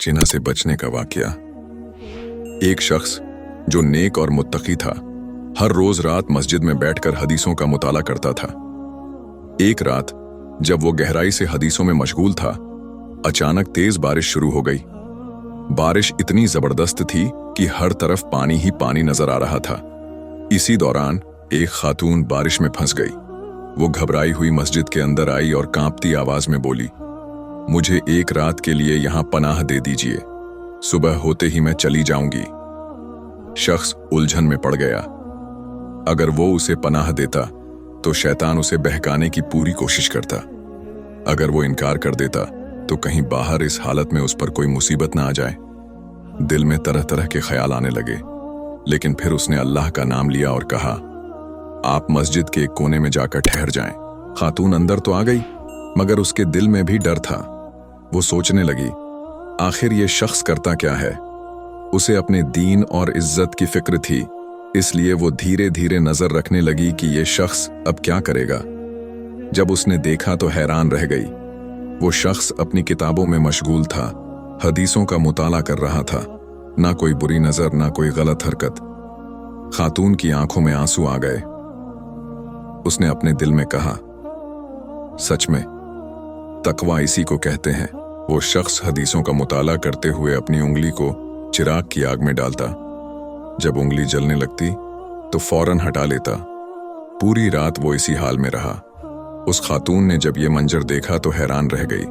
जिना से बचने का वाकया। एक शख्स जो नेक और मुत्तकी था, हर रोज रात मस्जिद में बैठकर हदीसों का मुताला करता था। एक रात जब वो गहराई से हदीसों में मशगूल था, अचानक तेज बारिश शुरू हो गई। बारिश इतनी जबरदस्त थी कि हर तरफ पानी ही पानी नजर आ रहा था। इसी दौरान एक खातून बारिश में फंस गई। वो घबराई हुई मस्जिद के अंदर आई और कांपती आवाज में बोली, मुझे एक रात के लिए यहां पनाह दे दीजिए, सुबह होते ही मैं चली जाऊंगी। शख्स उलझन में पड़ गया। अगर वो उसे पनाह देता तो शैतान उसे बहकाने की पूरी कोशिश करता। अगर वो इनकार कर देता तो कहीं बाहर इस हालत में उस पर कोई मुसीबत ना आ जाए। दिल में तरह तरह के ख्याल आने लगे, लेकिन फिर उसने अल्लाह का नाम लिया और कहा, आप मस्जिद के एक कोने में जाकर ठहर जाएं। खातून अंदर तो आ गई, मगर उसके दिल में भी डर था। वो सोचने लगी, आखिर ये शख्स करता क्या है। उसे अपने दीन और इज्जत की फिक्र थी, इसलिए वो धीरे धीरे नजर रखने लगी कि ये शख्स अब क्या करेगा। जब उसने देखा तो हैरान रह गई। वो शख्स अपनी किताबों में मशगूल था, हदीसों का मुताला कर रहा था। ना कोई बुरी नजर, ना कोई गलत हरकत। खातून की आंखों में आंसू आ गए। उसने अपने दिल में कहा, सच में तकवा इसी को कहते हैं। वो शख्स हदीसों का मुताला करते हुए अपनी उंगली को चिराग की आग में डालता। जब उंगली जलने लगती तो फौरन हटा लेता। पूरी रात वो इसी हाल में रहा। उस खातून ने जब ये मंजर देखा तो हैरान रह गई।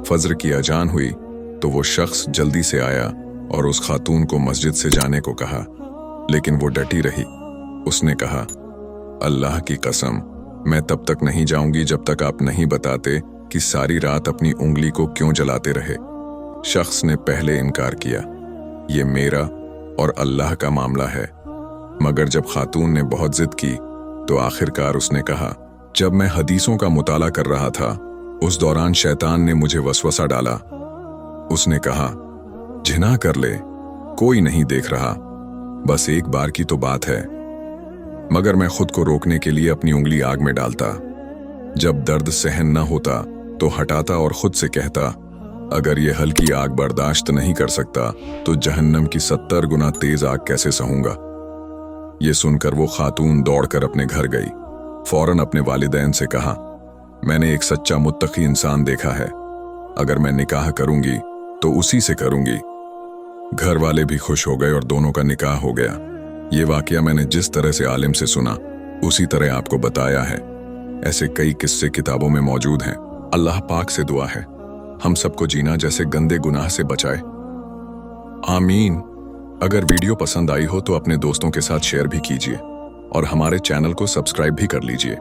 फज्र की अजान हुई तो वो शख्स जल्दी से आया और उस खातून को मस्जिद से जाने को कहा, लेकिन वो डटी रही। उसने कहा, अल्लाह की कसम, मैं तब तक नहीं जाऊंगी जब तक आप नहीं बताते कि सारी रात अपनी उंगली को क्यों जलाते रहे। शख्स ने पहले इनकार किया, ये मेरा और अल्लाह का मामला है। मगर जब खातून ने बहुत जिद की तो आखिरकार उसने कहा, जब मैं हदीसों का मुताला कर रहा था उस दौरान शैतान ने मुझे वसवसा डाला। उसने कहा, जिना कर ले, कोई नहीं देख रहा, बस एक बार की तो बात है। मगर मैं खुद को रोकने के लिए अपनी उंगली आग में डालता। जब दर्द सहन न होता तो हटाता और खुद से कहता, अगर ये हल्की आग बर्दाश्त नहीं कर सकता तो जहन्नम की 70 गुना तेज आग कैसे सहूंगा। ये सुनकर वो खातून दौड़कर अपने घर गई। फौरन अपने वालिदैन से कहा, मैंने एक सच्चा मुत्तकी इंसान देखा है, अगर मैं निकाह करूंगी तो उसी से करूंगी। घर वाले भी खुश हो गए और दोनों का निकाह हो गया। ये वाकया मैंने जिस तरह से आलिम से सुना उसी तरह आपको बताया है। ऐसे कई किस्से किताबों में मौजूद हैं। अल्लाह पाक से दुआ है हम सबको जीना जैसे गंदे गुनाह से बचाए, आमीन। अगर वीडियो पसंद आई हो तो अपने दोस्तों के साथ शेयर भी कीजिए और हमारे चैनल को सब्सक्राइब भी कर लीजिए।